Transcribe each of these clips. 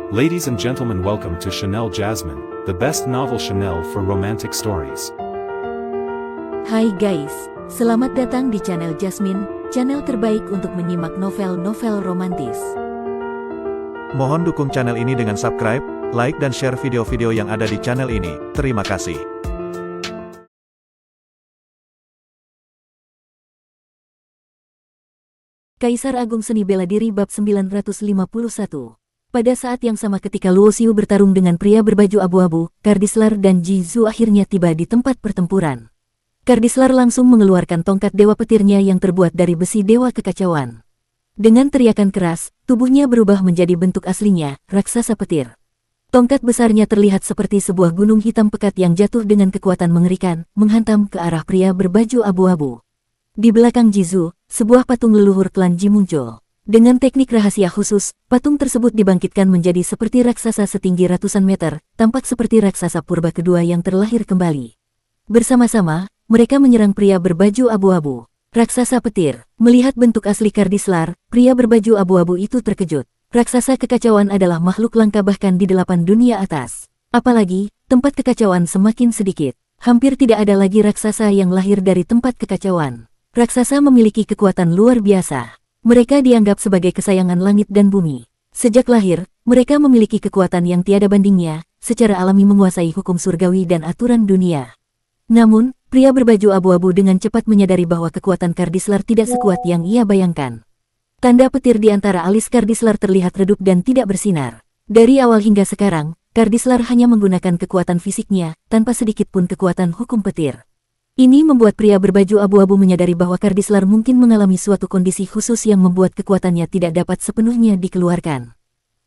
Ladies and gentlemen, welcome to Chanel Jasmine, the best novel Chanel for romantic stories. Hai guys, selamat datang di channel Jasmine, channel terbaik untuk menyimak novel-novel romantis. Mohon dukung channel ini dengan subscribe, like dan share video-video yang ada di channel ini. Terima kasih. Kaisar Agung Seni Bela Diri Bab 951. Pada saat yang sama ketika Luo Xiu bertarung dengan pria berbaju abu-abu, Kardislar dan Ji Zhu akhirnya tiba di tempat pertempuran. Kardislar langsung mengeluarkan tongkat dewa petirnya yang terbuat dari besi dewa kekacauan. Dengan teriakan keras, tubuhnya berubah menjadi bentuk aslinya, raksasa petir. Tongkat besarnya terlihat seperti sebuah gunung hitam pekat yang jatuh dengan kekuatan mengerikan, menghantam ke arah pria berbaju abu-abu. Di belakang Ji Zhu, sebuah patung leluhur klan Ji muncul. Dengan teknik rahasia khusus, patung tersebut dibangkitkan menjadi seperti raksasa setinggi ratusan meter, tampak seperti raksasa purba kedua yang terlahir kembali. Bersama-sama, mereka menyerang pria berbaju abu-abu. Raksasa petir, melihat bentuk asli Kardislar, pria berbaju abu-abu itu terkejut. Raksasa kekacauan adalah makhluk langka bahkan di 8 dunia atas. Apalagi, tempat kekacauan semakin sedikit. Hampir tidak ada lagi raksasa yang lahir dari tempat kekacauan. Raksasa memiliki kekuatan luar biasa. Mereka dianggap sebagai kesayangan langit dan bumi. Sejak lahir, mereka memiliki kekuatan yang tiada bandingnya, secara alami menguasai hukum surgawi dan aturan dunia. Namun, pria berbaju abu-abu dengan cepat menyadari bahwa kekuatan Kardislar tidak sekuat yang ia bayangkan. Tanda petir di antara alis Kardislar terlihat redup dan tidak bersinar. Dari awal hingga sekarang, Kardislar hanya menggunakan kekuatan fisiknya, tanpa sedikit pun kekuatan hukum petir. Ini membuat pria berbaju abu-abu menyadari bahwa Kardislar mungkin mengalami suatu kondisi khusus yang membuat kekuatannya tidak dapat sepenuhnya dikeluarkan.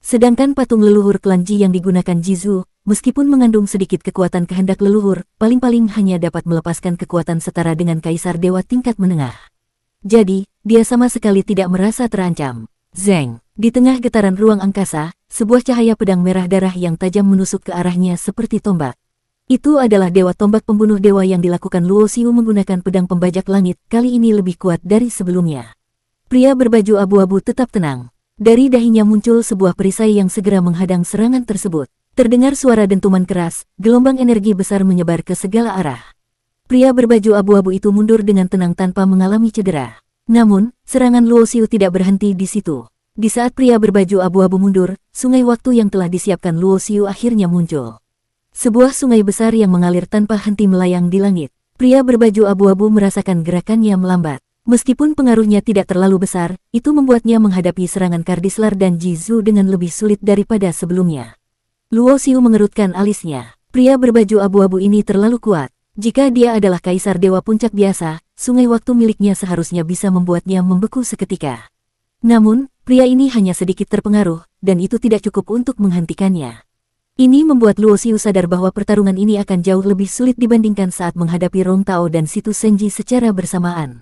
Sedangkan patung leluhur klan Ji yang digunakan Ji Zhu, meskipun mengandung sedikit kekuatan kehendak leluhur, paling-paling hanya dapat melepaskan kekuatan setara dengan kaisar dewa tingkat menengah. Jadi, dia sama sekali tidak merasa terancam. Zeng, di tengah getaran ruang angkasa, sebuah cahaya pedang merah darah yang tajam menusuk ke arahnya seperti tombak. Itu adalah dewa tombak pembunuh dewa yang dilakukan Luo Xiu menggunakan pedang pembajak langit, kali ini lebih kuat dari sebelumnya. Pria berbaju abu-abu tetap tenang. Dari dahinya muncul sebuah perisai yang segera menghadang serangan tersebut. Terdengar suara dentuman keras, gelombang energi besar menyebar ke segala arah. Pria berbaju abu-abu itu mundur dengan tenang tanpa mengalami cedera. Namun, serangan Luo Xiu tidak berhenti di situ. Di saat pria berbaju abu-abu mundur, sungai waktu yang telah disiapkan Luo Xiu akhirnya muncul. Sebuah sungai besar yang mengalir tanpa henti melayang di langit. Pria berbaju abu-abu merasakan gerakannya melambat. Meskipun pengaruhnya tidak terlalu besar, itu membuatnya menghadapi serangan Kardislar dan Ji Zhu dengan lebih sulit daripada sebelumnya. Luo Xiu mengerutkan alisnya. Pria berbaju abu-abu ini terlalu kuat. Jika dia adalah kaisar dewa puncak biasa, sungai waktu miliknya seharusnya bisa membuatnya membeku seketika. Namun, pria ini hanya sedikit terpengaruh, dan itu tidak cukup untuk menghentikannya. Ini membuat Luo Xiu sadar bahwa pertarungan ini akan jauh lebih sulit dibandingkan saat menghadapi Rong Tao dan Situ Senji secara bersamaan.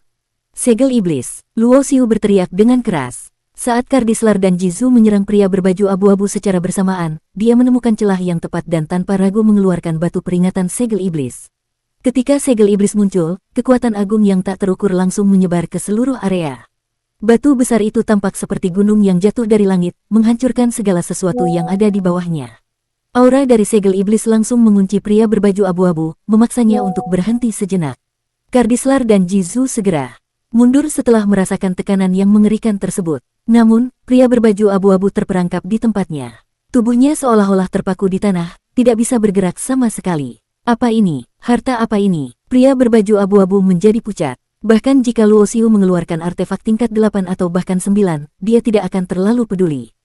Segel iblis, Luo Xiu berteriak dengan keras. Saat Kardislar dan Ji Zhu menyerang pria berbaju abu-abu secara bersamaan, dia menemukan celah yang tepat dan tanpa ragu mengeluarkan batu peringatan segel iblis. Ketika segel iblis muncul, kekuatan agung yang tak terukur langsung menyebar ke seluruh area. Batu besar itu tampak seperti gunung yang jatuh dari langit, menghancurkan segala sesuatu yang ada di bawahnya. Aura dari segel iblis langsung mengunci pria berbaju abu-abu, memaksanya untuk berhenti sejenak. Kardislar dan Ji Zhu segera mundur setelah merasakan tekanan yang mengerikan tersebut. Namun, pria berbaju abu-abu terperangkap di tempatnya. Tubuhnya seolah-olah terpaku di tanah, tidak bisa bergerak sama sekali. Apa ini? Harta apa ini? Pria berbaju abu-abu menjadi pucat. Bahkan jika Luo Xiu mengeluarkan artefak tingkat 8 atau bahkan 9, dia tidak akan terlalu peduli.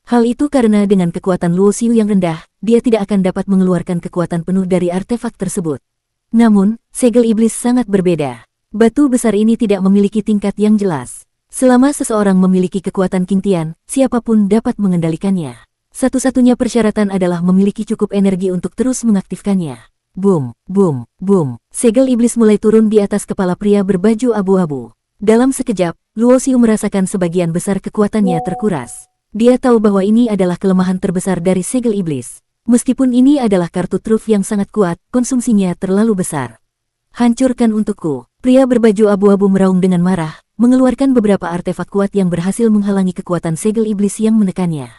Hal itu karena dengan kekuatan Luo Xiu yang rendah, dia tidak akan dapat mengeluarkan kekuatan penuh dari artefak tersebut. Namun, segel iblis sangat berbeda. Batu besar ini tidak memiliki tingkat yang jelas. Selama seseorang memiliki kekuatan King Tian, siapapun dapat mengendalikannya. Satu-satunya persyaratan adalah memiliki cukup energi untuk terus mengaktifkannya. Boom, boom, boom. Segel iblis mulai turun di atas kepala pria berbaju abu-abu. Dalam sekejap, Luo Xiu merasakan sebagian besar kekuatannya terkuras. Dia tahu bahwa ini adalah kelemahan terbesar dari segel iblis. Meskipun ini adalah kartu truf yang sangat kuat, konsumsinya terlalu besar. Hancurkan untukku. Pria berbaju abu-abu meraung dengan marah, mengeluarkan beberapa artefak kuat yang berhasil menghalangi kekuatan segel iblis yang menekannya.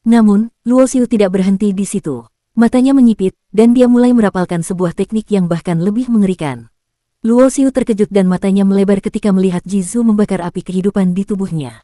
Namun, Luo Xiu tidak berhenti di situ. Matanya menyipit, dan dia mulai merapalkan sebuah teknik yang bahkan lebih mengerikan. Luo Xiu terkejut dan matanya melebar ketika melihat Jizu membakar api kehidupan di tubuhnya.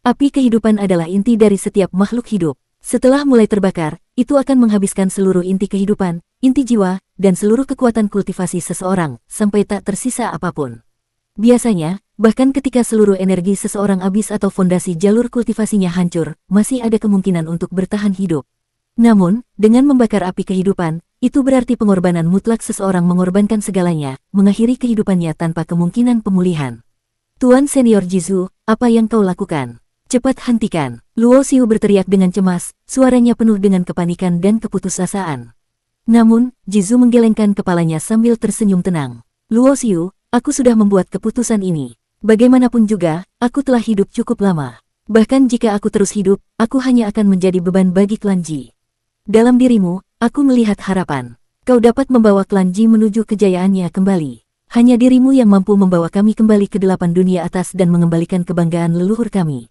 Api kehidupan adalah inti dari setiap makhluk hidup. Setelah mulai terbakar, itu akan menghabiskan seluruh inti kehidupan, inti jiwa, dan seluruh kekuatan kultivasi seseorang, sampai tak tersisa apapun. Biasanya, bahkan ketika seluruh energi seseorang habis atau fondasi jalur kultivasinya hancur, masih ada kemungkinan untuk bertahan hidup. Namun, dengan membakar api kehidupan, itu berarti pengorbanan mutlak seseorang mengorbankan segalanya, mengakhiri kehidupannya tanpa kemungkinan pemulihan. Tuan Senior Jizu, apa yang kau lakukan? Cepat hentikan! Luo Xiu berteriak dengan cemas, suaranya penuh dengan kepanikan dan keputusasaan. Namun, Jizu menggelengkan kepalanya sambil tersenyum tenang. Luo Xiu, aku sudah membuat keputusan ini. Bagaimanapun juga, aku telah hidup cukup lama. Bahkan jika aku terus hidup, aku hanya akan menjadi beban bagi klan Ji. Dalam dirimu, aku melihat harapan. Kau dapat membawa klan Ji menuju kejayaannya kembali. Hanya dirimu yang mampu membawa kami kembali ke 8 dunia atas dan mengembalikan kebanggaan leluhur kami.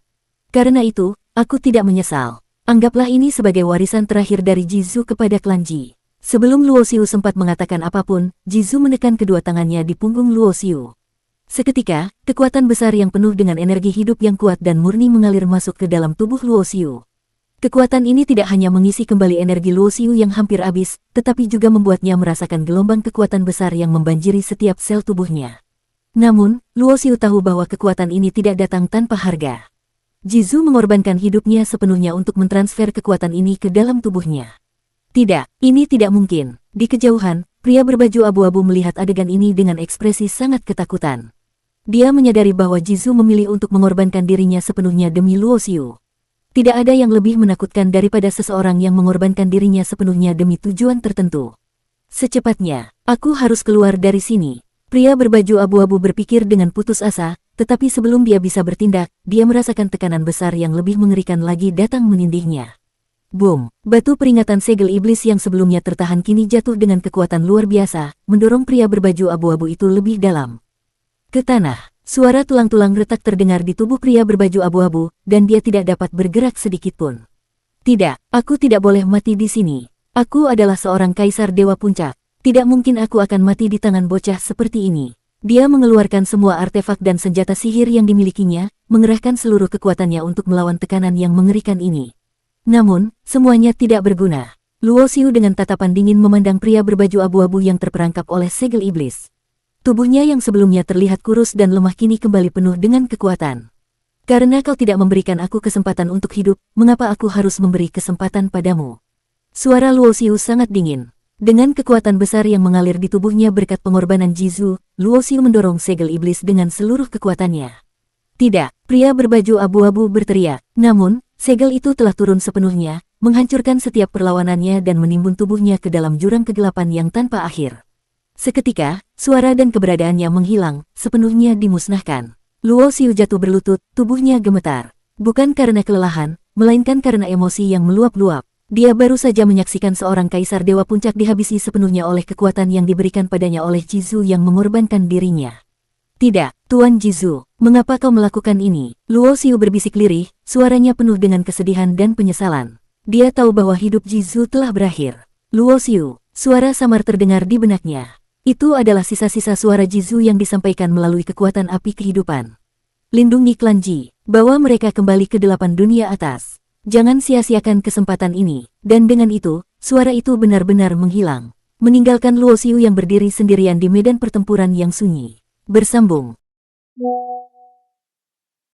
Karena itu, aku tidak menyesal. Anggaplah ini sebagai warisan terakhir dari Jizu kepada klan Ji. Sebelum Luo Xiu sempat mengatakan apapun, Jizu menekan kedua tangannya di punggung Luo Xiu. Seketika, kekuatan besar yang penuh dengan energi hidup yang kuat dan murni mengalir masuk ke dalam tubuh Luo Xiu. Kekuatan ini tidak hanya mengisi kembali energi Luo Xiu yang hampir habis, tetapi juga membuatnya merasakan gelombang kekuatan besar yang membanjiri setiap sel tubuhnya. Namun, Luo Xiu tahu bahwa kekuatan ini tidak datang tanpa harga. Jizu mengorbankan hidupnya sepenuhnya untuk mentransfer kekuatan ini ke dalam tubuhnya. Tidak, ini tidak mungkin. Di kejauhan, pria berbaju abu-abu melihat adegan ini dengan ekspresi sangat ketakutan. Dia menyadari bahwa Jizu memilih untuk mengorbankan dirinya sepenuhnya demi Luo Xiu. Tidak ada yang lebih menakutkan daripada seseorang yang mengorbankan dirinya sepenuhnya demi tujuan tertentu. Secepatnya, aku harus keluar dari sini. Pria berbaju abu-abu berpikir dengan putus asa, tetapi sebelum dia bisa bertindak, dia merasakan tekanan besar yang lebih mengerikan lagi datang menindihnya. Boom! Batu peringatan segel iblis yang sebelumnya tertahan kini jatuh dengan kekuatan luar biasa, mendorong pria berbaju abu-abu itu lebih dalam. Ke tanah, suara tulang-tulang retak terdengar di tubuh pria berbaju abu-abu, dan dia tidak dapat bergerak sedikitpun. Tidak, aku tidak boleh mati di sini. Aku adalah seorang kaisar Dewa Puncak. Tidak mungkin aku akan mati di tangan bocah seperti ini. Dia mengeluarkan semua artefak dan senjata sihir yang dimilikinya, mengerahkan seluruh kekuatannya untuk melawan tekanan yang mengerikan ini. Namun, semuanya tidak berguna. Luo Xiu dengan tatapan dingin memandang pria berbaju abu-abu yang terperangkap oleh segel iblis. Tubuhnya yang sebelumnya terlihat kurus dan lemah kini kembali penuh dengan kekuatan. Karena kau tidak memberikan aku kesempatan untuk hidup, mengapa aku harus memberi kesempatan padamu? Suara Luo Xiu sangat dingin. Dengan kekuatan besar yang mengalir di tubuhnya berkat pengorbanan Jizu, Luo Xiu mendorong segel iblis dengan seluruh kekuatannya. Tidak, pria berbaju abu-abu berteriak. Namun, segel itu telah turun sepenuhnya, menghancurkan setiap perlawanannya dan menimbun tubuhnya ke dalam jurang kegelapan yang tanpa akhir. Seketika, suara dan keberadaannya menghilang, sepenuhnya dimusnahkan. Luo Xiu jatuh berlutut, tubuhnya gemetar. Bukan karena kelelahan, melainkan karena emosi yang meluap-luap. Dia baru saja menyaksikan seorang kaisar Dewa Puncak dihabisi sepenuhnya oleh kekuatan yang diberikan padanya oleh Jizu yang mengorbankan dirinya. Tidak, Tuan Jizu, mengapa kau melakukan ini? Luo Xiu berbisik lirih, suaranya penuh dengan kesedihan dan penyesalan. Dia tahu bahwa hidup Jizu telah berakhir. Luo Xiu, suara samar terdengar di benaknya. Itu adalah sisa-sisa suara Jizu yang disampaikan melalui kekuatan api kehidupan. Lindungi klan Ji, bawa mereka kembali ke 8 dunia atas. Jangan sia-siakan kesempatan ini. Dan dengan itu, suara itu benar-benar menghilang. Meninggalkan Luo Xiu yang berdiri sendirian di medan pertempuran yang sunyi. Bersambung.